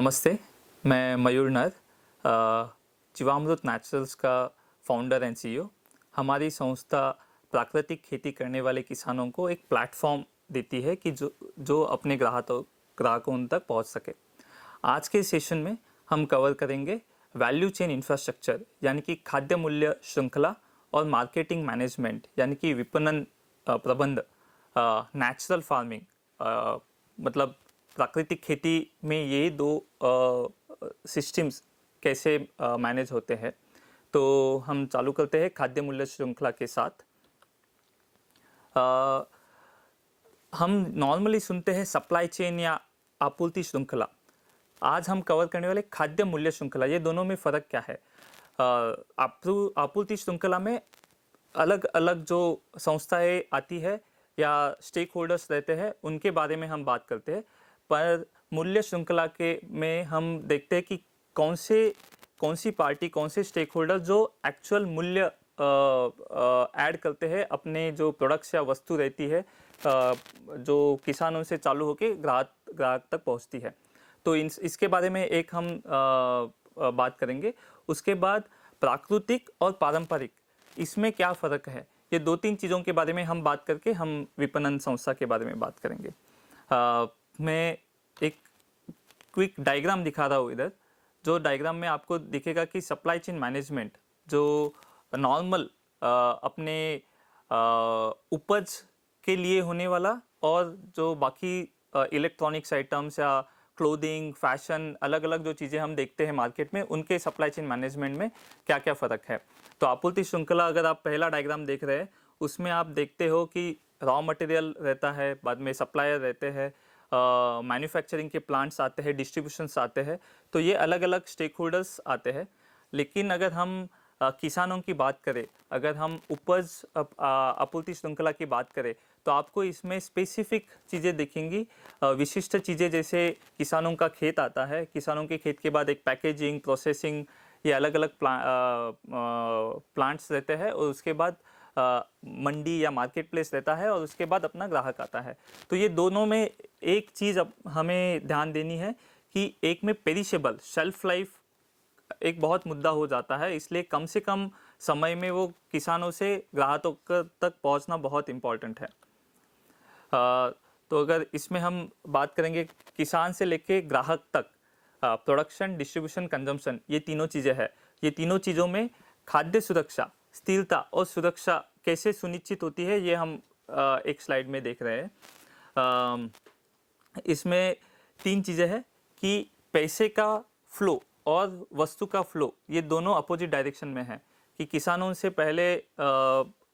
नमस्ते, मैं मयूर नर, जीवामृत नेचुरल्स का फाउंडर एंड सीईओ। हमारी संस्था प्राकृतिक खेती करने वाले किसानों को एक प्लेटफॉर्म देती है कि जो अपने ग्राहकों तक पहुंच सके। आज के सेशन में हम कवर करेंगे वैल्यू चेन इंफ्रास्ट्रक्चर यानी कि खाद्य मूल्य श्रृंखला और मार्केटिंग मैनेजमेंट यानी कि विपणन प्रबंध, नेचुरल फार्मिंग मतलब प्राकृतिक खेती में ये दो सिस्टम्स कैसे मैनेज होते हैं। तो हम चालू करते हैं खाद्य मूल्य श्रृंखला के साथ। हम नॉर्मली सुनते हैं सप्लाई चेन या आपूर्ति श्रृंखला। आज हम कवर करने वाले खाद्य मूल्य श्रृंखला, ये दोनों में फ़र्क क्या है। आपूर्ति श्रृंखला में अलग अलग जो संस्थाएं आती है या स्टेक होल्डर्स रहते हैं उनके बारे में हम बात करते हैं, पर मूल्य श्रृंखला के में हम देखते हैं कि कौन सी पार्टी, कौन से स्टेक होल्डर जो एक्चुअल मूल्य ऐड करते हैं अपने जो प्रोडक्ट्स या वस्तु रहती है जो किसानों से चालू होकर ग्राहक तक पहुंचती है। तो इसके बारे में एक हम बात करेंगे। उसके बाद प्राकृतिक और पारंपरिक, इसमें क्या फ़र्क है, ये दो तीन चीज़ों के बारे में हम बात करके हम विपणन संस्था के बारे में बात करेंगे। मैं एक क्विक डायग्राम दिखा रहा हूँ इधर। जो डायग्राम में आपको दिखेगा कि सप्लाई चेन मैनेजमेंट जो नॉर्मल अपने उपज के लिए होने वाला और जो बाकी इलेक्ट्रॉनिक्स आइटम्स या क्लोथिंग, फैशन, अलग अलग जो चीज़ें हम देखते हैं मार्केट में, उनके सप्लाई चेन मैनेजमेंट में क्या क्या फ़र्क है। तो आपूर्ति श्रृंखला, अगर आप पहला डायग्राम देख रहे हैं उसमें आप देखते हो कि रॉ मटेरियल रहता है, बाद में सप्लायर रहते हैं, मैन्युफैक्चरिंग के प्लांट्स आते हैं, डिस्ट्रीब्यूशंस आते हैं। तो ये अलग अलग स्टेक होल्डर्स आते हैं। लेकिन अगर हम किसानों की बात करें, अगर हम उपज आपूर्ति श्रृंखला की बात करें, तो आपको इसमें स्पेसिफिक चीज़ें दिखेंगी, विशिष्ट चीज़ें, जैसे किसानों का खेत आता है, किसानों के खेत के बाद एक पैकेजिंग, प्रोसेसिंग, ये अलग अलग प्लांट्स रहते हैं, और उसके बाद मंडी या मार्केट प्लेस रहता है, और उसके बाद अपना ग्राहक आता है। तो ये दोनों में एक चीज़ अब हमें ध्यान देनी है कि एक में पेरिशेबल, शेल्फ लाइफ एक बहुत मुद्दा हो जाता है, इसलिए कम से कम समय में वो किसानों से ग्राहकों तक पहुंचना बहुत इम्पॉर्टेंट है। तो अगर इसमें हम बात करेंगे किसान से लेके ग्राहक तक, प्रोडक्शन, डिस्ट्रीब्यूशन, कंजम्पशन, ये तीनों चीज़ें हैं। ये तीनों चीज़ों में खाद्य सुरक्षा, स्थिरता और सुरक्षा कैसे सुनिश्चित होती है, ये हम एक स्लाइड में देख रहे हैं। इसमें तीन चीज़ें हैं कि पैसे का फ्लो और वस्तु का फ्लो, ये दोनों अपोजिट डायरेक्शन में है। कि किसानों से पहले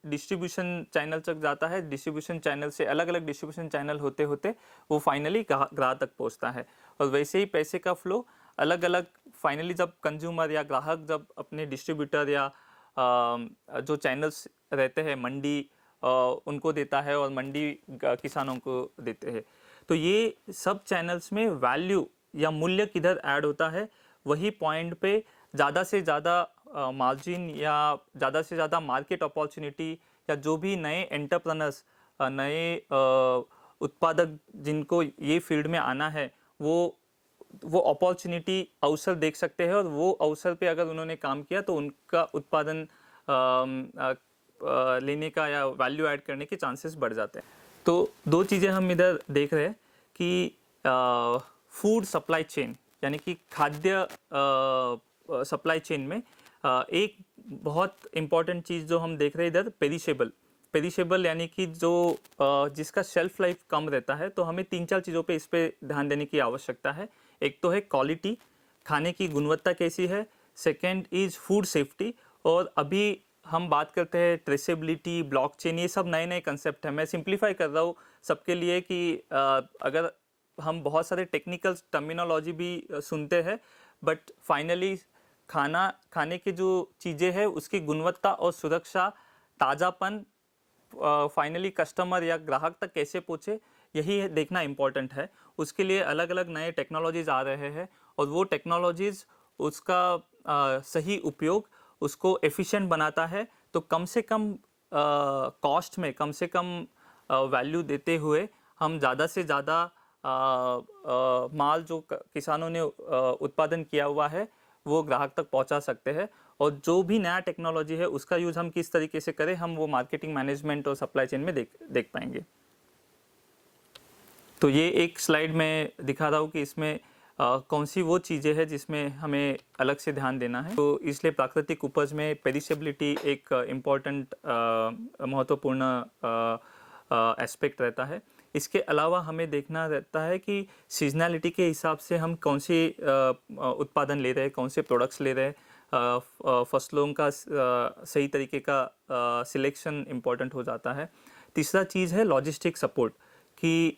डिस्ट्रीब्यूशन चैनल तक जाता है, डिस्ट्रीब्यूशन चैनल से अलग अलग डिस्ट्रीब्यूशन चैनल होते होते वो फाइनली ग्राहक तक पहुंचता है। और वैसे ही पैसे का फ्लो अलग अलग, फाइनली जब कंज्यूमर या ग्राहक जब अपने डिस्ट्रीब्यूटर या जो चैनल्स रहते हैं मंडी, उनको देता है और मंडी किसानों को देते हैं। तो ये सब चैनल्स में वैल्यू या मूल्य किधर ऐड होता है, वही पॉइंट पे ज़्यादा से ज़्यादा मार्जिन या ज़्यादा से ज़्यादा मार्केट अपॉर्चुनिटी, या जो भी नए एंटरप्रेन्योर्स, नए उत्पादक जिनको ये फील्ड में आना है, वो अपॉर्चुनिटी, अवसर देख सकते हैं, और वो अवसर पे अगर उन्होंने काम किया तो उनका उत्पादन लेने का या वैल्यू ऐड करने के चांसेस बढ़ जाते हैं। तो दो चीज़ें हम इधर देख रहे हैं कि फूड सप्लाई चेन यानी कि खाद्य सप्लाई चेन में एक बहुत इम्पॉर्टेंट चीज़ जो हम देख रहे हैं इधर, पेरिशेबल यानी कि जो जिसका शेल्फ लाइफ कम रहता है। तो हमें तीन चार चीज़ों पे इस पे ध्यान देने की आवश्यकता है। एक तो है क्वालिटी, खाने की गुणवत्ता कैसी है। सेकंड इज़ फूड सेफ्टी, और अभी हम बात करते हैं ट्रेसेबिलिटी, ब्लॉकचेन, ये सब नए नए कंसेप्ट हैं। मैं सिंप्लीफाई कर रहा हूँ सबके लिए कि अगर हम बहुत सारे टेक्निकल टर्मिनोलॉजी भी सुनते हैं, बट फाइनली खाने की जो चीज़ें हैं उसकी गुणवत्ता और सुरक्षा, ताज़ापन फाइनली कस्टमर या ग्राहक तक कैसे पहुँचे, यही देखना इम्पॉर्टेंट है। उसके लिए अलग अलग नए टेक्नोलॉजीज़ आ रहे हैं, और वो टेक्नोलॉजीज़ उसका सही उपयोग उसको एफिशिएंट बनाता है। तो कम से कम कॉस्ट में कम से कम वैल्यू देते हुए हम ज़्यादा से ज़्यादा माल जो किसानों ने उत्पादन किया हुआ है वो ग्राहक तक पहुंचा सकते हैं। और जो भी नया टेक्नोलॉजी है उसका यूज़ हम किस तरीके से करें, हम वो मार्केटिंग मैनेजमेंट और सप्लाई चेन में देख पाएंगे। तो ये एक स्लाइड में दिखा रहा हूँ कि इसमें कौन सी वो चीज़ें हैं जिसमें हमें अलग से ध्यान देना है। तो इसलिए प्राकृतिक उपज में पेरिशेबिलिटी एक इम्पॉर्टेंट महत्वपूर्ण एस्पेक्ट रहता है। इसके अलावा हमें देखना रहता है कि सीजनैलिटी के हिसाब से हम कौन से उत्पादन ले रहे हैं, कौन से प्रोडक्ट्स ले रहे हैं, फसलों का सही तरीके का सिलेक्शन इम्पॉर्टेंट हो जाता है। तीसरा चीज़ है लॉजिस्टिक सपोर्ट, कि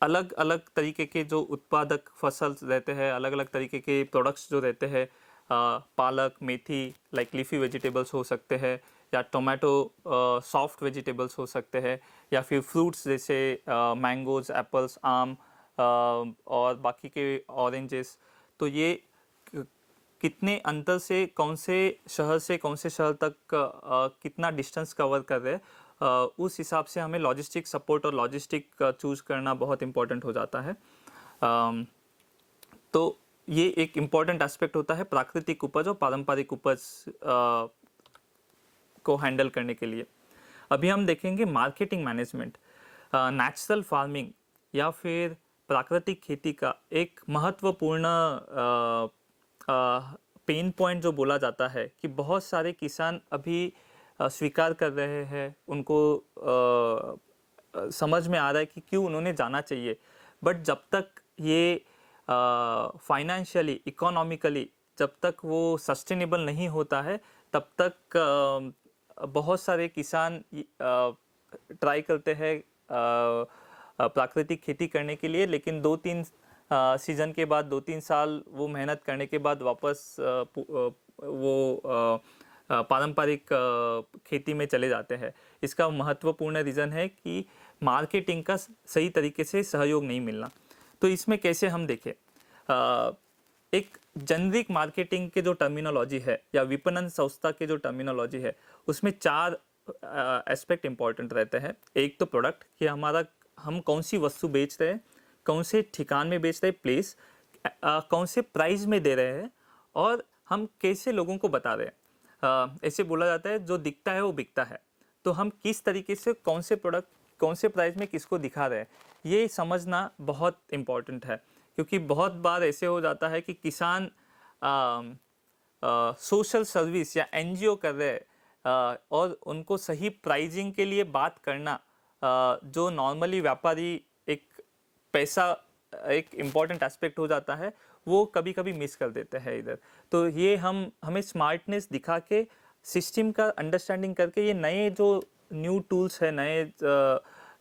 अलग अलग तरीके के जो उत्पादक फसल रहते हैं, अलग अलग तरीके के प्रोडक्ट्स जो रहते हैं, पालक, मेथी लाइक लीफी वेजिटेबल्स हो सकते हैं, या टोमेटो सॉफ्ट वेजिटेबल्स हो सकते हैं, या फिर फ्रूट्स जैसे मैंगोज़, एप्पल्स, आम और बाकी के ऑरेंजेस। तो ये कितने अंतर से कौन से शहर तक कितना डिस्टेंस कवर कर रहे हैं, उस हिसाब से हमें लॉजिस्टिक सपोर्ट और लॉजिस्टिक चूज़ करना बहुत इम्पोर्टेंट हो जाता है। तो ये एक इम्पॉर्टेंट एस्पेक्ट होता है प्राकृतिक उपज और पारंपरिक उपज को हैंडल करने के लिए। अभी हम देखेंगे मार्केटिंग मैनेजमेंट। नेचुरल फार्मिंग या फिर प्राकृतिक खेती का एक महत्वपूर्ण पेन पॉइंट जो बोला जाता है कि बहुत सारे किसान अभी स्वीकार कर रहे हैं, उनको समझ में आ रहा है कि क्यों उन्होंने जाना चाहिए, बट जब तक ये फाइनेंशियली, इकोनॉमिकली जब तक वो सस्टेनेबल नहीं होता है, तब तक बहुत सारे किसान ट्राई करते हैं प्राकृतिक खेती करने के लिए, लेकिन 2-3 सीज़न के बाद, 2-3 साल वो मेहनत करने के बाद वापस वो पारंपरिक खेती में चले जाते हैं। इसका महत्वपूर्ण रीज़न है कि मार्केटिंग का सही तरीके से सहयोग नहीं मिलना। तो इसमें कैसे हम देखें, एक जेनरिक मार्केटिंग के जो टर्मिनोलॉजी है या विपणन संस्था के जो टर्मिनोलॉजी है, उसमें 4 एस्पेक्ट इम्पॉर्टेंट रहते हैं। एक तो प्रोडक्ट, कि हम कौन सी वस्तु बेच रहे हैं, कौन से ठिकान में बेच रहे हैं, प्लेस, कौन से प्राइस में दे रहे हैं, और हम कैसे लोगों को बता रहे हैं। ऐसे बोला जाता है जो दिखता है वो बिकता है। तो हम किस तरीके से कौन से प्रोडक्ट कौन से प्राइस में किसको दिखा रहे हैं, ये समझना बहुत इम्पॉर्टेंट है। क्योंकि बहुत बार ऐसे हो जाता है कि किसान सोशल सर्विस या एनजीओ कर रहे हैं, और उनको सही प्राइजिंग के लिए बात करना, जो नॉर्मली व्यापारी एक इम्पॉर्टेंट एस्पेक्ट हो जाता है, वो कभी कभी मिस कर देते हैं इधर। तो ये हमें स्मार्टनेस दिखा के, सिस्टम का अंडरस्टैंडिंग करके, ये नए जो न्यू टूल्स है, नए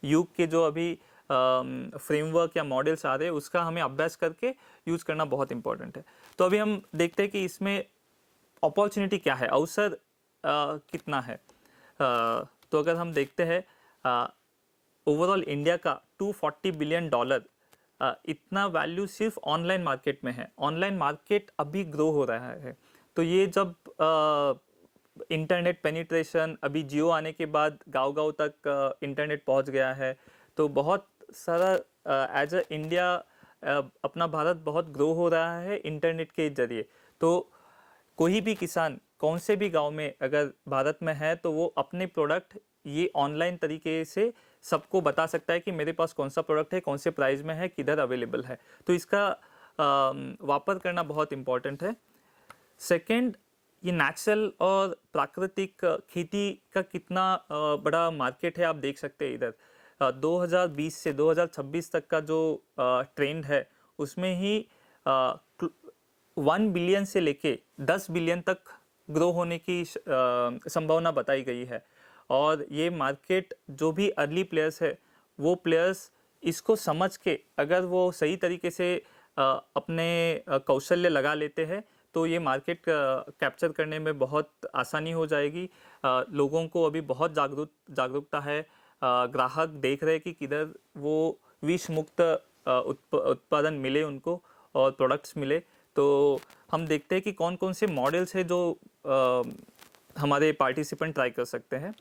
युग के जो अभी फ्रेमवर्क या मॉडल्स आ रहे हैं, उसका हमें अभ्यास करके यूज़ करना बहुत इंपॉर्टेंट है। तो अभी हम देखते हैं कि इसमें अपॉर्चुनिटी क्या है, अवसर कितना है। तो अगर हम देखते हैं ओवरऑल इंडिया का $240 बिलियन इतना वैल्यू सिर्फ ऑनलाइन मार्केट में है। ऑनलाइन मार्केट अभी ग्रो हो रहा है। तो ये जब इंटरनेट पेनिट्रेशन, अभी जियो आने के बाद गांव-गांव तक इंटरनेट पहुंच गया है, तो बहुत सारा एज अ इंडिया अपना भारत बहुत ग्रो हो रहा है इंटरनेट के जरिए। तो कोई भी किसान कौन से भी गांव में अगर भारत में है, तो वो अपने प्रोडक्ट ये ऑनलाइन तरीके से सबको बता सकता है कि मेरे पास कौन सा प्रोडक्ट है, कौन से प्राइस में है, किधर अवेलेबल है। तो इसका वापर करना बहुत इम्पॉर्टेंट है। सेकंड, ये नेचुरल और प्राकृतिक खेती का कितना बड़ा मार्केट है, आप देख सकते हैं इधर। 2020 से 2026 तक का जो ट्रेंड है, उसमें ही 1 बिलियन से लेके 10 बिलियन तक ग्रो होने की संभावना बताई गई है। और ये मार्केट जो भी अर्ली प्लेयर्स है, वो प्लेयर्स इसको समझ के अगर वो सही तरीके से अपने कौशल्य लगा लेते हैं, तो ये मार्केट कैप्चर करने में बहुत आसानी हो जाएगी। लोगों को अभी बहुत जागरूकता है। ग्राहक देख रहे हैं कि किधर वो विष मुक्त उत्पादन मिले उनको और प्रोडक्ट्स मिले। तो हम देखते हैं कि कौन कौन से मॉडल्स हैं जो हमारे पार्टिसिपेंट ट्राई कर सकते हैं।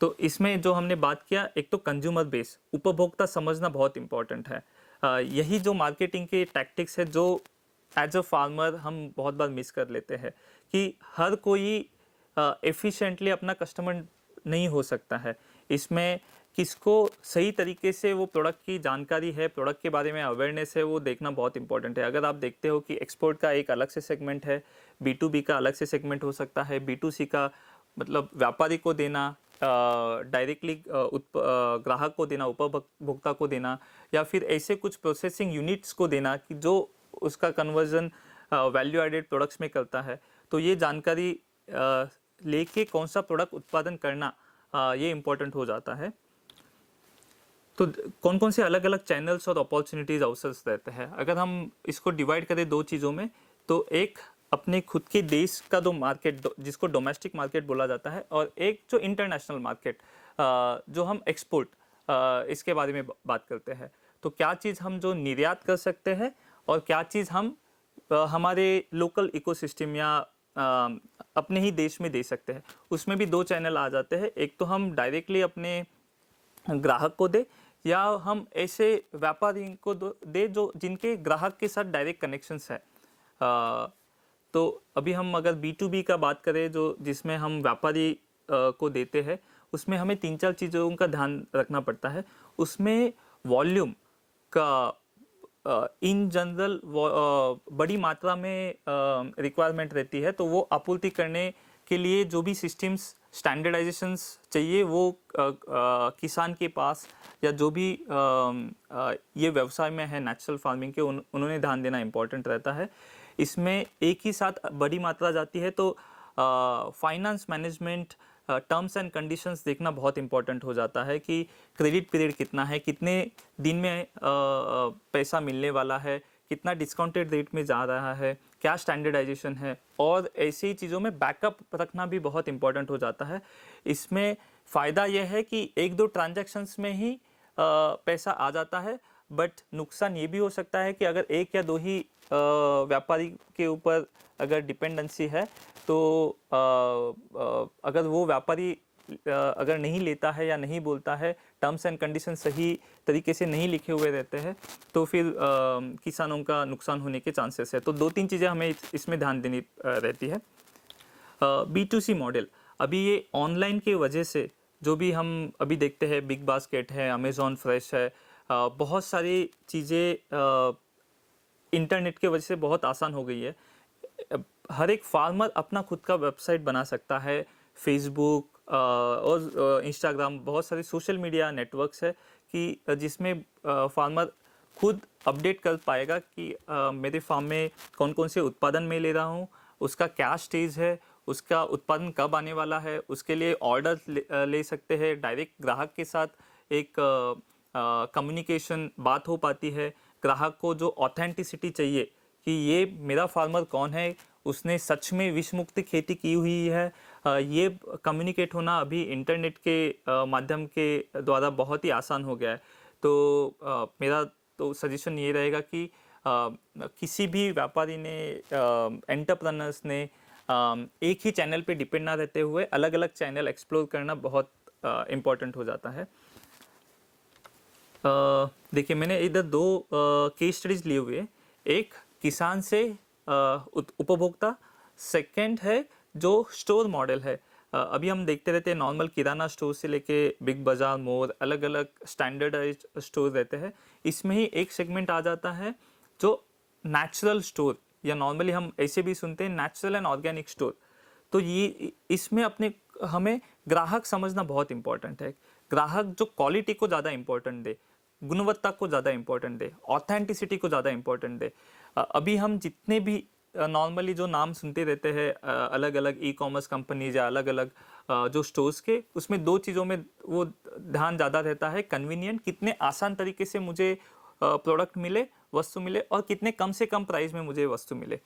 तो इसमें जो हमने बात किया, एक तो कंज्यूमर बेस, उपभोक्ता समझना बहुत इम्पोर्टेंट है। यही जो मार्केटिंग के टैक्टिक्स है जो एज अ फार्मर हम बहुत बार मिस कर लेते हैं कि हर कोई एफिशिएंटली अपना कस्टमर नहीं हो सकता है। इसमें किसको सही तरीके से वो प्रोडक्ट की जानकारी है, प्रोडक्ट के बारे में अवेयरनेस है, वो देखना बहुत इंपॉर्टेंट है। अगर आप देखते हो कि एक्सपोर्ट का एक अलग से सेगमेंट है, B2B का अलग से सेगमेंट हो सकता है, B2C का मतलब व्यापारी को देना, डायरेक्टली ग्राहक को देना, उपभोक्ता को देना, या फिर ऐसे कुछ प्रोसेसिंग यूनिट्स को देना कि जो उसका कन्वर्जन वैल्यू एडेड प्रोडक्ट्स में करता है। तो ये जानकारी लेके कौन सा प्रोडक्ट उत्पादन करना, ये इम्पोर्टेंट हो जाता है। तो कौन कौन से अलग अलग चैनल्स और अपॉर्चुनिटीज़, अवसर्स रहते हैं। अगर हम इसको डिवाइड करें दो चीज़ों में, तो एक अपने खुद के देश का जो मार्केट, जिसको डोमेस्टिक मार्केट बोला जाता है, और एक जो इंटरनेशनल मार्केट, जो हम एक्सपोर्ट, इसके बारे में बात करते हैं। तो क्या चीज़ हम जो निर्यात कर सकते हैं और क्या चीज़ हम हमारे लोकल इकोसिस्टम या अपने ही देश में दे सकते हैं, उसमें भी दो चैनल आ जाते हैं। एक तो हम डायरेक्टली अपने ग्राहक को दे, या हम ऐसे व्यापारी को दे जो जिनके ग्राहक के साथ डायरेक्ट कनेक्शंस है। तो अभी हम अगर B2B का बात करें, जो जिसमें हम व्यापारी को देते हैं, उसमें हमें 3-4 चीज़ों का ध्यान रखना पड़ता है। उसमें वॉल्यूम का इन जनरल बड़ी मात्रा में रिक्वायरमेंट रहती है, तो वो आपूर्ति करने के लिए जो भी सिस्टम्स, स्टैंडर्डाइजेशंस चाहिए, वो किसान के पास या जो भी ये व्यवसाय में है नेचुरल फार्मिंग के, उन्होंने ध्यान देना इम्पोर्टेंट रहता है। इसमें एक ही साथ बड़ी मात्रा जाती है, तो finance management, terms and conditions देखना बहुत इंपॉर्टेंट हो जाता है कि क्रेडिट पीरियड कितना है, कितने दिन में पैसा मिलने वाला है, कितना डिस्काउंटेड रेट में जा रहा है, क्या स्टैंडर्डाइजेशन है, और ऐसी चीज़ों में बैकअप रखना भी बहुत इंपॉर्टेंट हो जाता है। इसमें फ़ायदा यह है कि 1-2 ट्रांजैक्शंस में ही पैसा आ जाता है, बट नुकसान ये भी हो सकता है कि अगर 1 या 2 ही व्यापारी के ऊपर अगर डिपेंडेंसी है, तो अगर वो व्यापारी अगर नहीं लेता है या नहीं बोलता है, टर्म्स एंड कंडीशन सही तरीके से नहीं लिखे हुए रहते हैं, तो फिर किसानों का नुकसान होने के चांसेस है। तो 2-3 चीज़ें हमें इसमें ध्यान देनी रहती है। B2C मॉडल, अभी ये ऑनलाइन के वजह से जो भी हम अभी देखते हैं, बिग बास्केट है, अमेज़ॉन फ्रेश है, बहुत सारी चीज़ें इंटरनेट के वजह से बहुत आसान हो गई है। हर एक फार्मर अपना खुद का वेबसाइट बना सकता है। फेसबुक और इंस्टाग्राम, बहुत सारे सोशल मीडिया नेटवर्क्स है कि जिसमें फार्मर खुद अपडेट कर पाएगा कि मेरे फार्म में कौन कौन से उत्पादन मैं ले रहा हूँ, उसका क्या स्टेज है, उसका उत्पादन कब आने वाला है, उसके लिए ऑर्डर ले सकते हैं। डायरेक्ट ग्राहक के साथ एक कम्युनिकेशन बात हो पाती है। ग्राहक को जो ऑथेंटिसिटी चाहिए कि ये मेरा फार्मर कौन है, उसने सच में विष मुक्त खेती की हुई है, ये कम्युनिकेट होना अभी इंटरनेट के माध्यम के द्वारा बहुत ही आसान हो गया है। तो मेरा तो सजेशन ये रहेगा कि किसी भी व्यापारी ने, एंटरप्रेन्योर्स ने एक ही चैनल पे डिपेंड ना रहते हुए अलग अलग चैनल एक्सप्लोर करना बहुत इम्पोर्टेंट हो जाता है। देखिए, मैंने इधर 2 केस स्टडीज लिए हुए, एक किसान से उपभोक्ता, सेकंड है जो स्टोर मॉडल है। अभी हम देखते रहते हैं नॉर्मल किराना स्टोर से लेके बिग बाजार, मोर, अलग अलग स्टैंडर्डाइज्ड स्टोर रहते हैं। इसमें ही एक सेगमेंट आ जाता है जो नेचुरल स्टोर, या नॉर्मली हम ऐसे भी सुनते हैं नेचुरल एंड ऑर्गेनिक स्टोर। तो ये इसमें हमें ग्राहक समझना बहुत इंपॉर्टेंट है। ग्राहक जो क्वालिटी को ज़्यादा इंपॉर्टेंट दे, गुणवत्ता को ज़्यादा इंपॉर्टेंट दे, ऑथेंटिसिटी को ज़्यादा इंपॉर्टेंट दे। अभी हम जितने भी नॉर्मली जो नाम सुनते रहते हैं, अलग अलग ई-कॉमर्स कंपनीज या अलग अलग जो स्टोर्स के, उसमें 2 चीज़ों में वो ध्यान ज़्यादा रहता है। कन्वीनियंट, कितने आसान तरीके से मुझे प्रोडक्ट मिले, वस्तु मिले, और कितने कम से कम प्राइस में मुझे वस्तु मिले।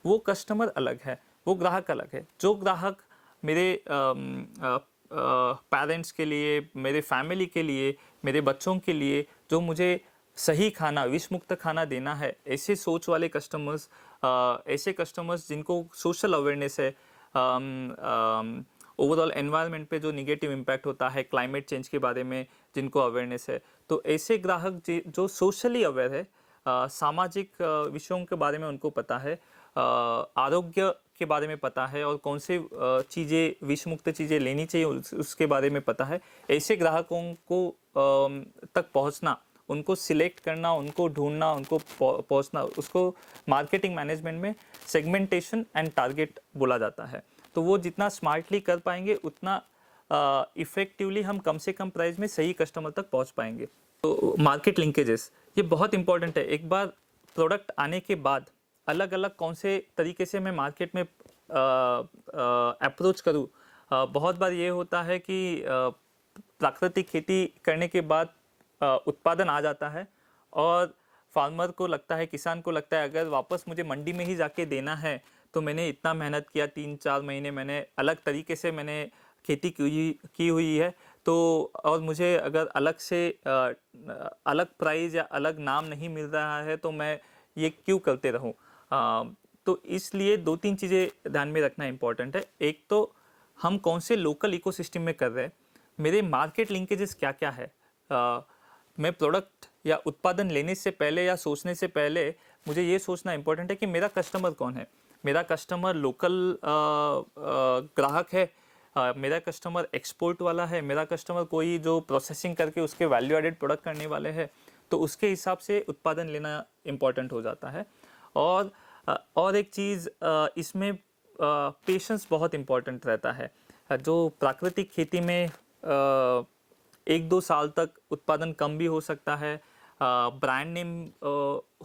वो कस्टमर अलग है, वो ग्राहक अलग है। जो ग्राहक मेरे पेरेंट्स के लिए, मेरे फैमिली के लिए, मेरे बच्चों के लिए जो मुझे सही खाना, विष मुक्त खाना देना है, ऐसे सोच वाले कस्टमर्स, ऐसे कस्टमर्स जिनको सोशल अवेयरनेस है, ओवरऑल एनवायरनमेंट पे जो निगेटिव इम्पैक्ट होता है, क्लाइमेट चेंज के बारे में जिनको अवेयरनेस है, तो ऐसे ग्राहक जो सोशली अवेयर है, सामाजिक विषयों के बारे में उनको पता है, आरोग्य के बारे में पता है और कौन से चीज़ें विष मुक्त चीज़ें लेनी चाहिए उसके बारे में पता है, ऐसे ग्राहकों को तक पहुंचना, उनको सिलेक्ट करना, उनको ढूंढना, उनको पहुंचना, उसको मार्केटिंग मैनेजमेंट में सेगमेंटेशन एंड टारगेट बोला जाता है। तो वो जितना स्मार्टली कर पाएंगे उतना इफेक्टिवली हम कम से कम प्राइस में सही कस्टमर तक पहुंच पाएंगे। तो मार्केट लिंकेजेस ये बहुत इंपॉर्टेंट है। एक बार प्रोडक्ट आने के बाद अलग अलग कौन से तरीके से मैं मार्केट में अप्रोच करूँ। बहुत बार ये होता है कि प्राकृतिक खेती करने के बाद उत्पादन आ जाता है और फार्मर को लगता है, किसान को लगता है अगर वापस मुझे मंडी में ही जाके देना है तो मैंने इतना मेहनत किया, 3-4 महीने मैंने अलग तरीके से मैंने खेती की हुई है, तो और मुझे अगर अलग से अलग प्राइस या अलग नाम नहीं मिल रहा है तो मैं ये क्यों करते रहूं। तो इसलिए 2-3 चीज़ें ध्यान में रखना इम्पोर्टेंट है। एक तो हम कौन से लोकल इकोसिस्टम में कर रहे हैं, मेरे मार्केट लिंकेजेस क्या क्या है। मैं प्रोडक्ट या उत्पादन लेने से पहले या सोचने से पहले मुझे ये सोचना इम्पोर्टेंट है कि मेरा कस्टमर कौन है। मेरा कस्टमर लोकल ग्राहक है, मेरा कस्टमर एक्सपोर्ट वाला है, मेरा कस्टमर कोई जो प्रोसेसिंग करके उसके वैल्यू एडेड प्रोडक्ट करने वाले हैं, तो उसके हिसाब से उत्पादन लेना इम्पोर्टेंट हो जाता है। और एक चीज़ इसमें पेशेंस बहुत इम्पोर्टेंट रहता है। जो प्राकृतिक खेती में 1-2 साल तक उत्पादन कम भी हो सकता है, ब्रांड नेम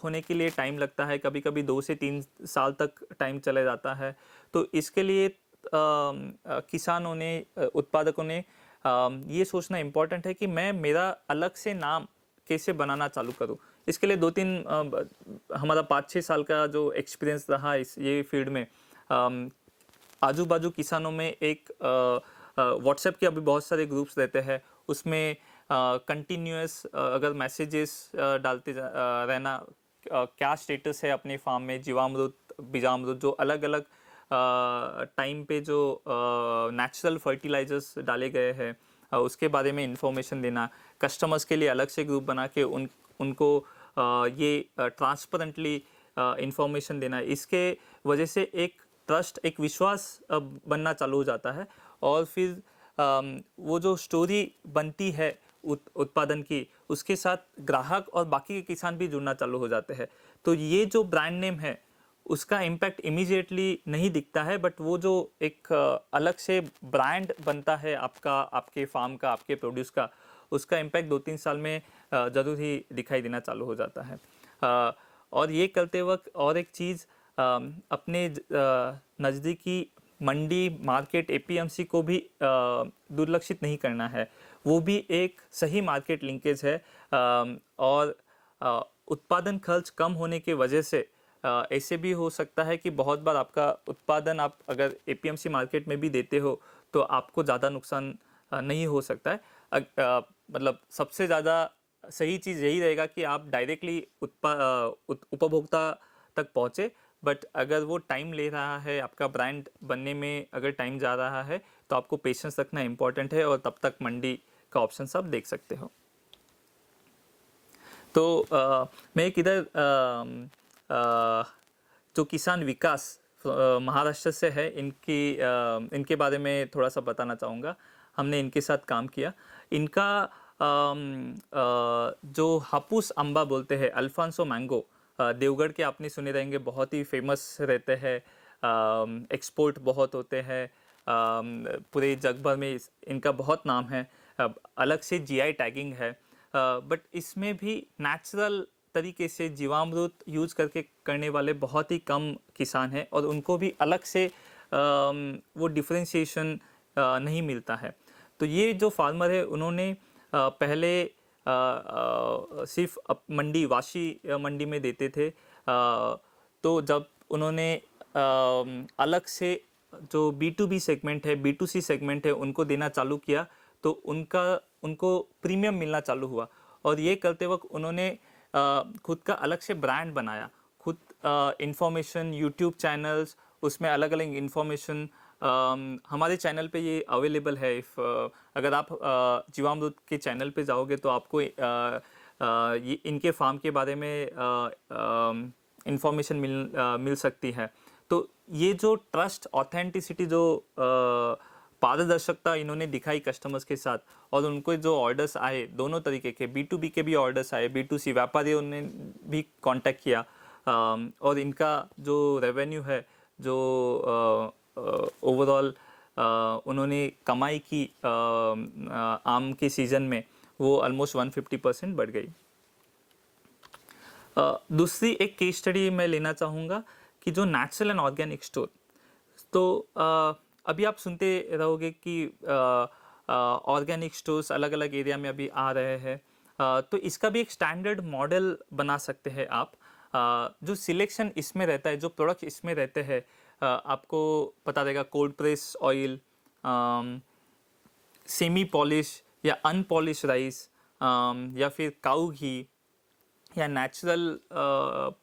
होने के लिए टाइम लगता है, कभी कभी 2 से 3 साल तक टाइम चले जाता है। तो इसके लिए किसानों ने, उत्पादकों ने ये सोचना इम्पोर्टेंट है कि मैं मेरा अलग से नाम कैसे बनाना चालू करूँ। इसके लिए 2-3 हमारा 5-6 साल का जो एक्सपीरियंस रहा ये फील्ड में, आजू बाजू किसानों में एक व्हाट्सएप के अभी बहुत सारे ग्रुप्स रहते हैं, उसमें कंटिन्यूअस अगर मैसेजेस डालते रहना, क्या स्टेटस है अपने फार्म में, जीवामृत, बीजामृत, जो अलग अलग टाइम पे जो नेचुरल फर्टिलाइजर्स डाले गए हैं उसके बारे में इंफॉर्मेशन देना, कस्टमर्स के लिए अलग से ग्रुप बना के उनको ये ट्रांसपेरेंटली इंफॉर्मेशन देना। इसके वजह से एक ट्रस्ट, एक विश्वास बनना चालू हो जाता है और फिर वो जो स्टोरी बनती है उत्पादन की, उसके साथ ग्राहक और बाकी के किसान भी जुड़ना चालू हो जाते हैं। तो ये जो ब्रांड नेम है उसका इम्पैक्ट इमीडिएटली नहीं दिखता है, बट वो जो एक अलग से ब्रांड बनता है आपका, आपके फार्म का, आपके प्रोड्यूस का, उसका इम्पैक्ट 2-3 साल में ज़रूर ही दिखाई देना चालू हो जाता है। और ये करते वक्त और एक चीज़, अपने नज़दीकी मंडी, मार्केट, एपीएमसी को भी दुर्लक्षित नहीं करना है। वो भी एक सही मार्केट लिंकेज है। और उत्पादन खर्च कम होने की वजह से ऐसे भी हो सकता है कि बहुत बार आपका उत्पादन आप अगर एपीएमसी मार्केट में भी देते हो तो आपको ज़्यादा नुकसान नहीं हो सकता है। मतलब सबसे ज़्यादा सही चीज़ यही रहेगा कि आप डायरेक्टली उपभोक्ता तक पहुँचे, बट अगर वो टाइम ले रहा है, आपका ब्रांड बनने में अगर टाइम जा रहा है, तो आपको पेशेंस रखना इम्पोर्टेंट है और तब तक मंडी का ऑप्शन सब देख सकते हो। तो मैं एक इधर जो किसान विकास महाराष्ट्र से है, इनके बारे में थोड़ा सा बताना चाहूँगा। हमने इनके साथ काम किया। इनका जो हापूस आंबा बोलते हैं, अल्फांसो मैंगो, देवगढ़ के आपने सुने रहेंगे, बहुत ही फेमस रहते हैं, एक्सपोर्ट बहुत होते हैं, पूरे जग भर में इनका बहुत नाम है। अलग से जीआई टैगिंग है, बट इसमें भी नेचुरल तरीके से जीवामृत यूज करके करने वाले बहुत ही कम किसान हैं और उनको भी अलग से वो डिफरेंशिएशन नहीं मिलता है। तो ये जो फार्मर है उन्होंने पहले सिर्फ मंडी, वाशी मंडी में देते थे। तो जब उन्होंने अलग से जो B2B सेगमेंट है, B2C सेगमेंट है, उनको देना चालू किया, तो उनको प्रीमियम मिलना चालू हुआ। और ये करते वक्त उन्होंने खुद का अलग से ब्रांड बनाया, खुद इंफॉर्मेशन, यूट्यूब चैनल्स, उसमें अलग अलग इंफॉर्मेशन हमारे चैनल पे ये अवेलेबल है। अगर आप जीवामृत के चैनल पे जाओगे तो आपको ये इनके फार्म के बारे में इंफॉर्मेशन मिल सकती है। तो ये जो ट्रस्ट, ऑथेंटिसिटी, जो पारदर्शिता इन्होंने दिखाई कस्टमर्स के साथ, और उनको जो ऑर्डर्स आए दोनों तरीके के, B2B के भी ऑर्डर्स आए, B2C व्यापारियों ने भी कांटेक्ट किया, और इनका जो रेवेन्यू है, जो ओवरऑल उन्होंने कमाई की आम के सीज़न में, वो ऑलमोस्ट 150% बढ़ गई। दूसरी एक केस स्टडी मैं लेना चाहूँगा कि जो नेचुरल एंड ऑर्गेनिक स्टोर। तो अभी आप सुनते रहोगे कि ऑर्गेनिक स्टोर्स अलग अलग एरिया में अभी आ रहे हैं। तो इसका भी एक स्टैंडर्ड मॉडल बना सकते हैं आप। जो सिलेक्शन इसमें रहता है, जो प्रोडक्ट इसमें रहते हैं, आपको पता रहेगा cold press oil, semi polish या अनपॉलिश राइस, या फिर काऊ घी, या नेचुरल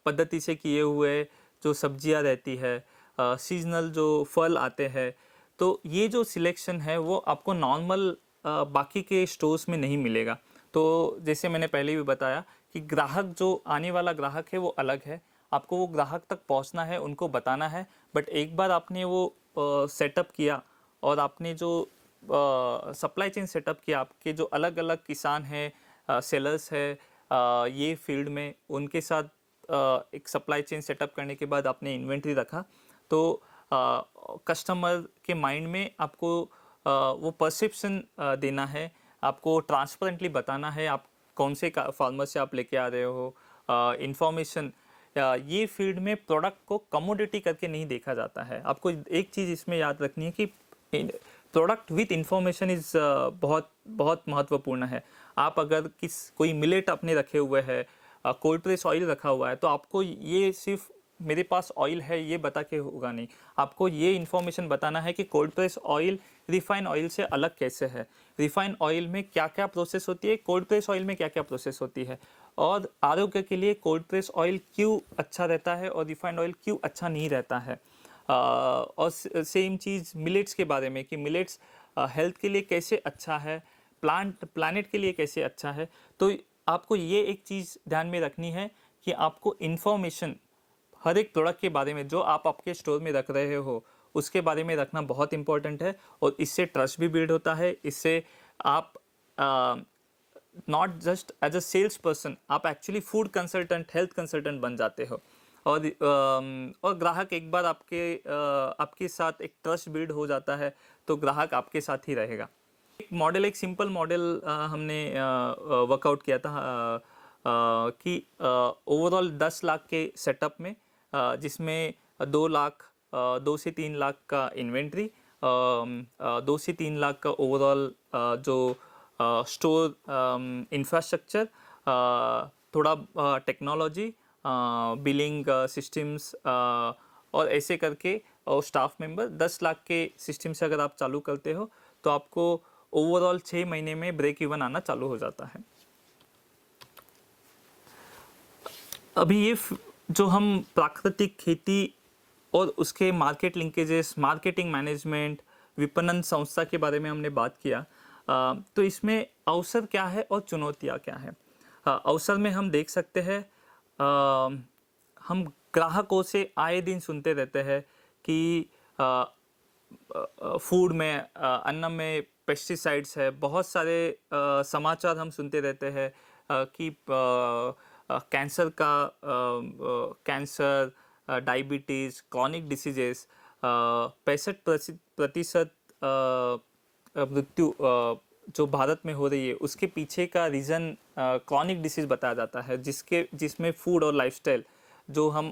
पद्धति से किए हुए जो सब्जियां रहती है, सीजनल जो फल आते हैं। तो ये जो सिलेक्शन है वो आपको नॉर्मल बाकी के स्टोर्स में नहीं मिलेगा। तो जैसे मैंने पहले भी बताया कि ग्राहक, जो आने वाला ग्राहक है वो अलग है, आपको वो ग्राहक तक पहुंचना है, उनको बताना है। बट एक बार आपने वो सेटअप किया और आपने जो सप्लाई चेन सेटअप किया, आपके जो अलग अलग किसान हैं, सेलर्स है ये फील्ड में, उनके साथ एक सप्लाई चेन सेटअप करने के बाद आपने इन्वेंट्री रखा, तो कस्टमर के माइंड में आपको वो परसेप्शन देना है, आपको ट्रांसपेरेंटली बताना है आप कौन से फार्मर से आप लेके आ रहे हो। इंफॉर्मेशन, ये फील्ड में प्रोडक्ट को कमोडिटी करके नहीं देखा जाता है। आपको एक चीज़ इसमें याद रखनी है कि प्रोडक्ट विथ इंफॉर्मेशन इज़ बहुत बहुत महत्वपूर्ण है। आप अगर कोई मिलेट अपने रखे हुए है, कोल्ड प्रेस ऑयल रखा हुआ है, तो आपको ये सिर्फ मेरे पास ऑयल है ये बता के होगा नहीं, आपको ये इन्फॉर्मेशन बताना है कि cold press oil refine oil से अलग कैसे है, रिफाइन ऑयल में क्या क्या प्रोसेस होती है, कोल्ड प्रेस ऑयल में क्या क्या प्रोसेस होती है, और आरोग्य के लिए कोल्ड प्रेस ऑयल क्यों अच्छा रहता है और रिफाइंड ऑयल क्यों अच्छा नहीं रहता है। और सेम चीज़ मिलेट्स के बारे में कि मिलेट्स हेल्थ के लिए कैसे अच्छा है, प्लानट के लिए कैसे अच्छा है। तो आपको ये एक चीज़ ध्यान में रखनी है कि आपको इन्फॉर्मेशन हर एक प्रोडक्ट के बारे में जो आप आपके स्टोर में रख रहे हो उसके बारे में रखना बहुत इंपॉर्टेंट है, और इससे ट्रस्ट भी बिल्ड होता है। इससे आप not just as a sales person, आप actually food consultant, health consultant बन जाते हो। और ग्राहक एक बार आपके साथ एक ट्रस्ट बिल्ड हो जाता है तो ग्राहक आपके साथ ही रहेगा। एक मॉडल, एक सिंपल मॉडल हमने वर्कआउट किया था कि ओवरऑल 10 लाख के सेटअप में, जिसमें 2 से 3 लाख का इन्वेंट्री, 2 से 3 लाख का ओवरऑल जो स्टोर इंफ्रास्ट्रक्चर, थोड़ा टेक्नोलॉजी, बिलिंग सिस्टम्स, और ऐसे करके, और स्टाफ मेंबर 10 लाख के सिस्टम से अगर आप चालू करते हो तो आपको ओवरऑल 6 महीने में ब्रेक इवन आना चालू हो जाता है। अभी ये जो हम प्राकृतिक खेती और उसके मार्केट लिंकेजेस, मार्केटिंग मैनेजमेंट, विपणन संस्था के बारे में हमने बात किया, तो इसमें अवसर क्या है और चुनौतियाँ क्या है। अवसर में हम देख सकते हैं, हम ग्राहकों से आए दिन सुनते रहते हैं कि फूड में, अन्न में पेस्टिसाइड्स है, बहुत सारे समाचार हम सुनते रहते हैं कि cancer cancer, diabetes, chronic diseases, 65% मृत्यु जो भारत में हो रही है उसके पीछे का रीज़न क्रॉनिक डिसीज़ बताया जाता है, जिसमें फूड और लाइफस्टाइल जो हम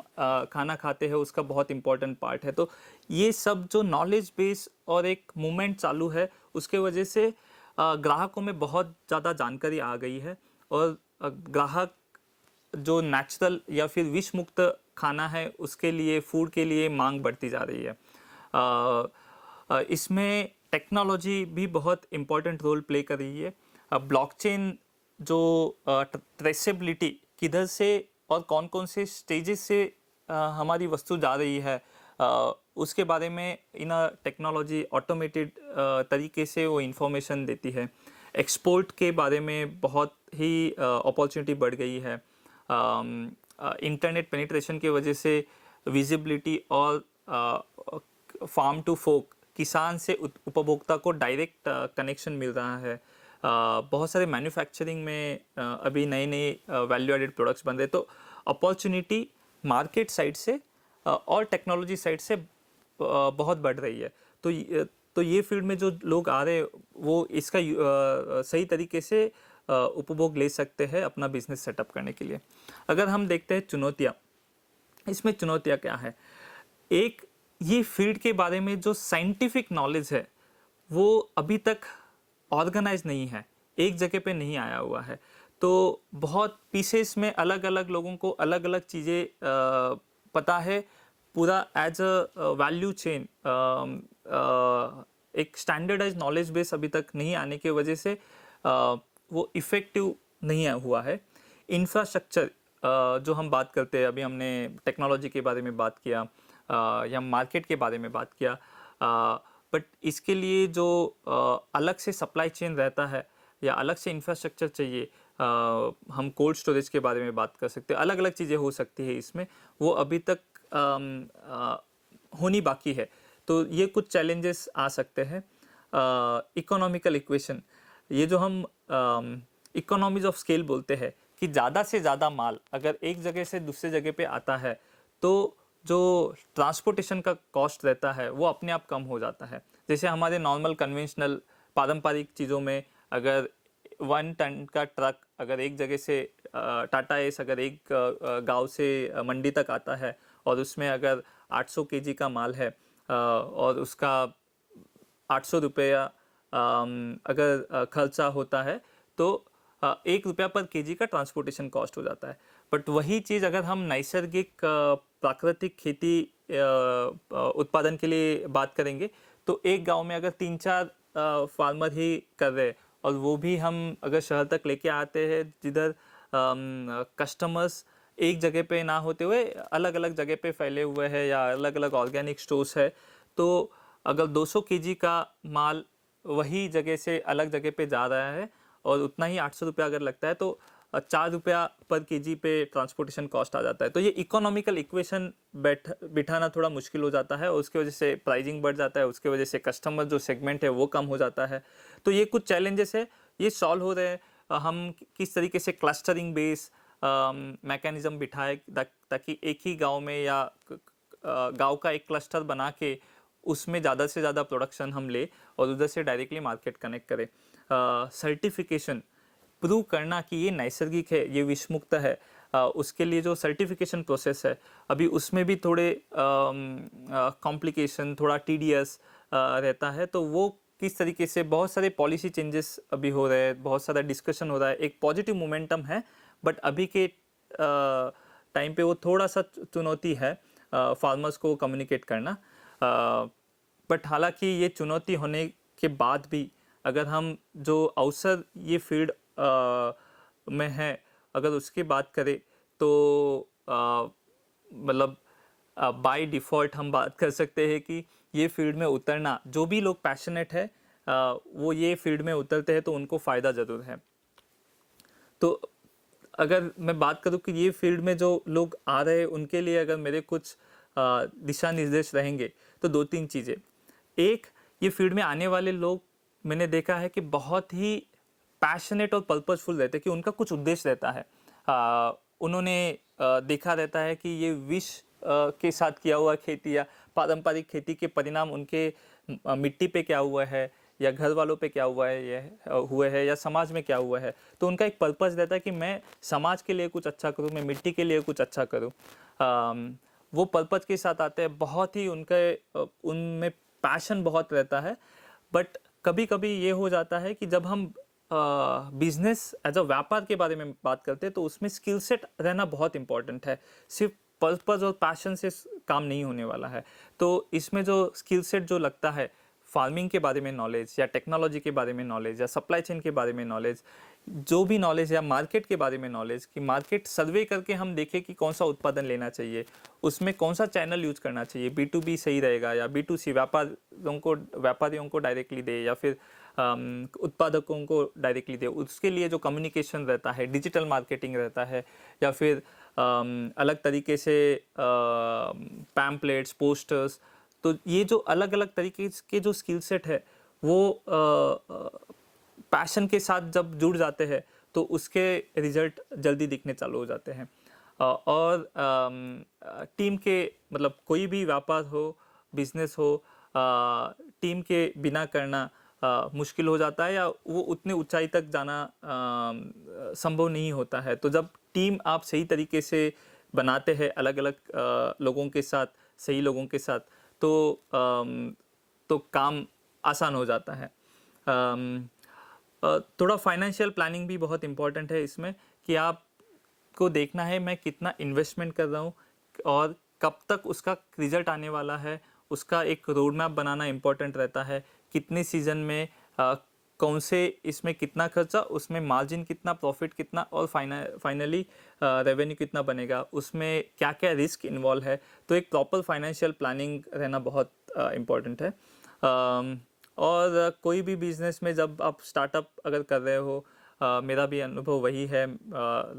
खाना खाते हैं उसका बहुत इंपॉर्टेंट पार्ट है। तो ये सब जो नॉलेज बेस और एक मूवमेंट चालू है उसके वजह से ग्राहकों में बहुत ज़्यादा जानकारी आ गई है, और ग्राहक जो नेचुरल या फिर विष मुक्त खाना है उसके लिए, फूड के लिए मांग बढ़ती जा रही है। इसमें टेक्नोलॉजी भी बहुत इम्पोर्टेंट रोल प्ले कर रही है। ब्लॉकचेन जो ट्रेसेबिलिटी किधर से और कौन कौन से स्टेजेस से हमारी वस्तु जा रही है, उसके बारे में इन टेक्नोलॉजी ऑटोमेटेड तरीके से वो इंफॉर्मेशन देती है। एक्सपोर्ट के बारे में बहुत ही अपॉर्चुनिटी बढ़ गई है। इंटरनेट पेनिट्रेशन की वजह से विजिबिलिटी और फार्म टू फोक, किसान से उपभोक्ता को डायरेक्ट कनेक्शन मिल रहा है। बहुत सारे मैन्युफैक्चरिंग में अभी नए नए वैल्यू एडेड प्रोडक्ट्स बन रहे, तो अपॉर्चुनिटी मार्केट साइड से और टेक्नोलॉजी साइड से बहुत बढ़ रही है। तो ये फील्ड में जो लोग आ रहे हैं वो इसका सही तरीके से उपभोग ले सकते हैं अपना बिजनेस सेटअप करने के लिए। अगर हम देखते हैं चुनौतियाँ, इसमें चुनौतियाँ क्या है? एक, ये फील्ड के बारे में जो साइंटिफिक नॉलेज है वो अभी तक ऑर्गेनाइज नहीं है, एक जगह पे नहीं आया हुआ है। तो बहुत पीसेस में अलग अलग लोगों को अलग अलग चीज़ें पता है। पूरा एज अ वैल्यू चेन एक स्टैंडर्डाइज नॉलेज बेस अभी तक नहीं आने की वजह से वो इफ़ेक्टिव नहीं हुआ है। इंफ्रास्ट्रक्चर जो हम बात करते हैं, अभी हमने टेक्नोलॉजी के बारे में बात किया या मार्केट के बारे में बात किया, बट इसके लिए जो अलग से सप्लाई चेन रहता है या अलग से इंफ्रास्ट्रक्चर चाहिए, हम कोल्ड स्टोरेज के बारे में बात कर सकते हैं, अलग अलग चीज़ें हो सकती है इसमें, वो अभी तक होनी बाकी है। तो ये कुछ चैलेंजेस आ सकते हैं। इकोनॉमिकल इक्वेशन, ये जो हम इकोनॉमीज ऑफ स्केल बोलते हैं कि ज़्यादा से ज़्यादा माल अगर एक जगह से दूसरे जगह पे आता है तो जो ट्रांसपोर्टेशन का कॉस्ट रहता है वो अपने आप कम हो जाता है। जैसे हमारे नॉर्मल कन्वेंशनल पारंपरिक चीज़ों में अगर 1 टन का ट्रक अगर एक जगह से टाटा एस अगर एक गांव से मंडी तक आता है और उसमें अगर 800 केजी का माल है और उसका 800 रुपया अगर खर्चा होता है तो 1 रुपया पर केजी का ट्रांसपोर्टेशन कॉस्ट हो जाता है। बट वही चीज़ अगर हम नैसर्गिक प्राकृतिक खेती उत्पादन के लिए बात करेंगे तो एक गांव में अगर 3-4 फार्मर ही कर रहे हैं और वो भी हम अगर शहर तक लेके आते हैं जिधर कस्टमर्स एक जगह पे ना होते हुए अलग अलग जगह पे फैले हुए हैं या अलग अलग ऑर्गेनिक स्टोर्स है, तो अगर 200 केजी का माल वही जगह से अलग जगह पे जा रहा है और उतना ही 800 रुपया अगर लगता है तो 4 रुपया पर केजी पे ट्रांसपोर्टेशन कॉस्ट आ जाता है। तो ये इकोनॉमिकल इक्वेशन बिठाना थोड़ा मुश्किल हो जाता है और उसकी वजह से प्राइसिंग बढ़ जाता है, उसकी वजह से कस्टमर जो सेगमेंट है वो कम हो जाता है। तो ये कुछ चैलेंजेस है, ये सॉल्व हो रहे हैं। हम किस तरीके से क्लस्टरिंग बेस मैकेनिज्म बिठाए ताकि एक ही गांव में या गांव का एक क्लस्टर बना के उसमें ज़्यादा से ज़्यादा प्रोडक्शन हम ले और उधर से डायरेक्टली मार्केट कनेक्ट करें। सर्टिफिकेशन प्रूव करना कि ये नैसर्गिक है, ये विषमुक्त है, उसके लिए जो सर्टिफिकेशन प्रोसेस है अभी उसमें भी थोड़े कॉम्प्लिकेशन, थोड़ा टीडियस रहता है। तो वो किस तरीके से, बहुत सारे पॉलिसी चेंजेस अभी हो रहे हैं, बहुत सारा डिस्कशन हो रहा है, एक पॉजिटिव मोमेंटम है, बट अभी के टाइम पे वो थोड़ा सा चुनौती है फार्मर्स को कम्युनिकेट करना। बट हालांकि ये चुनौती होने के बाद भी अगर हम जो अवसर ये फील्ड में है अगर उसकी बात करें तो मतलब बाय डिफ़ॉल्ट हम बात कर सकते हैं कि ये फील्ड में उतरना, जो भी लोग पैशनेट है वो ये फील्ड में उतरते हैं तो उनको फ़ायदा ज़रूर है। तो अगर मैं बात करूँ कि ये फील्ड में जो लोग आ रहे हैं उनके लिए अगर मेरे कुछ दिशा निर्देश रहेंगे तो 2-3 चीज़ें। एक, ये फील्ड में आने वाले लोग मैंने देखा है कि बहुत ही पैशनेट और पर्पसफुल रहते हैं कि उनका कुछ उद्देश्य रहता है। उन्होंने देखा रहता है कि ये विष के साथ किया हुआ खेती या पारंपरिक खेती के परिणाम उनके मिट्टी पे क्या हुआ है या घर वालों पे क्या हुआ है, ये हुए है या समाज में क्या हुआ है। तो उनका एक पर्पस रहता है कि मैं समाज के लिए कुछ अच्छा करूँ, मैं मिट्टी के लिए कुछ अच्छा करूँ। वो पर्पस के साथ आते हैं, बहुत ही उनमें पैशन बहुत रहता है। बट कभी कभी ये हो जाता है कि जब हम बिजनेस एज अ व्यापार के बारे में बात करते हैं तो उसमें स्किल सेट रहना बहुत इंपॉर्टेंट है। सिर्फ पर्पस और पैशन से काम नहीं होने वाला है। तो इसमें जो स्किल सेट जो लगता है, फार्मिंग के बारे में नॉलेज या टेक्नोलॉजी के बारे में नॉलेज या सप्लाई चेन के बारे में नॉलेज, जो भी नॉलेज या मार्केट के बारे में नॉलेज, कि मार्केट सर्वे करके हम देखें कि कौन सा उत्पादन लेना चाहिए, उसमें कौन सा चैनल यूज करना चाहिए, B2B सही रहेगा या B2C, व्यापारियों को डायरेक्टली दे या फिर उत्पादकों को डायरेक्टली दे, उसके लिए जो कम्युनिकेशन रहता है, डिजिटल मार्केटिंग रहता है, या फिर अलग तरीके से पैम्पलेट्स, पोस्टर्स, तो ये जो अलग अलग तरीके के जो स्किल सेट है वो पैशन के साथ जब जुड़ जाते हैं तो उसके रिजल्ट जल्दी दिखने चालू हो जाते हैं। और टीम के मतलब कोई भी व्यापार हो, बिजनेस हो, टीम के बिना करना मुश्किल हो जाता है या वो उतने ऊंचाई तक जाना संभव नहीं होता है। तो जब टीम आप सही तरीके से बनाते हैं अलग अलग लोगों के साथ, सही लोगों के साथ, तो काम आसान हो जाता है। थोड़ा फाइनेंशियल प्लानिंग भी बहुत इम्पोर्टेंट है इसमें, कि आपको देखना है मैं कितना इन्वेस्टमेंट कर रहा हूँ और कब तक उसका रिजल्ट आने वाला है। उसका एक रोड मैप बनाना इम्पोर्टेंट रहता है। कितने सीज़न में कौन से इसमें कितना खर्चा, उसमें मार्जिन कितना, प्रॉफिट कितना, और फाइनली रेवेन्यू कितना बनेगा, उसमें क्या क्या रिस्क इन्वॉल्व है। तो एक प्रॉपर फाइनेंशियल प्लानिंग रहना बहुत इम्पोर्टेंट है। और कोई भी बिजनेस में जब आप स्टार्टअप अगर कर रहे हो, मेरा भी अनुभव वही है,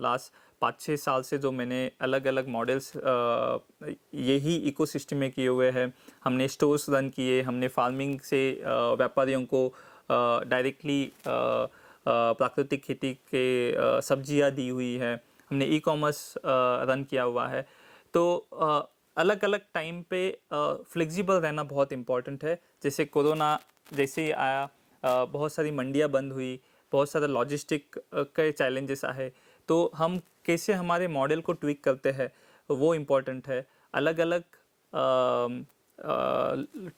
लास्ट 5-6 साल से जो मैंने अलग अलग मॉडल्स यही इकोसिस्टम में किए हुए हैं। हमने स्टोर्स रन किए, हमने फार्मिंग से व्यापारियों को डायरेक्टली प्राकृतिक खेती के सब्जियां दी हुई है, हमने ई-कॉमर्स रन किया हुआ है। तो अलग अलग टाइम पे फ्लेक्सिबल रहना बहुत इम्पॉर्टेंट है। जैसे कोरोना जैसे ही आया, बहुत सारी मंडियां बंद हुई, बहुत सारे लॉजिस्टिक के चैलेंजेस आए, तो हम कैसे हमारे मॉडल को ट्विक करते हैं वो इम्पोर्टेंट है। अलग अलग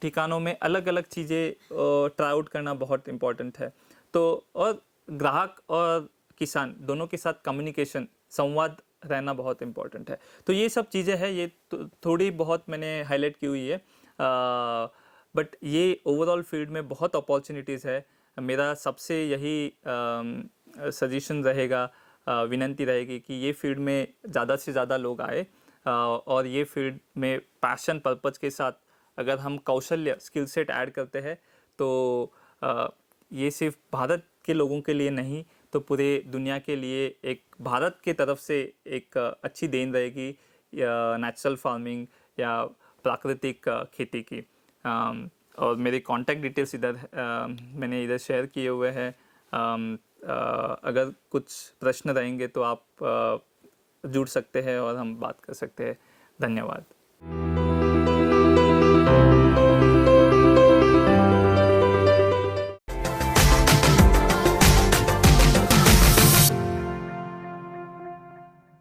ठिकानों में अलग अलग चीज़ें ट्राई आउट करना बहुत इम्पोर्टेंट है। तो और ग्राहक और किसान दोनों के साथ कम्युनिकेशन, संवाद रहना बहुत इम्पोर्टेंट है। तो ये सब चीज़ें हैं, ये थोड़ी बहुत मैंने हाईलाइट की हुई है, बट ये ओवरऑल फील्ड में बहुत अपॉर्चुनिटीज़ है। मेरा सबसे यही सजेशन रहेगा, विनंती रहेगी कि ये फील्ड में ज़्यादा से ज़्यादा लोग आए, और ये फील्ड में पैशन पर्पज़ के साथ अगर हम कौशल्य, स्किल सेट ऐड करते हैं तो ये सिर्फ भारत के लोगों के लिए नहीं, तो पूरे दुनिया के लिए एक भारत के तरफ से एक अच्छी देन रहेगी नेचुरल फार्मिंग या प्राकृतिक खेती की। और मेरे कॉन्टैक्ट डिटेल्स इधर मैंने इधर शेयर किए हुए हैं। अगर कुछ प्रश्न रहेंगे तो आप जुड़ सकते हैं और हम बात कर सकते हैं। धन्यवाद।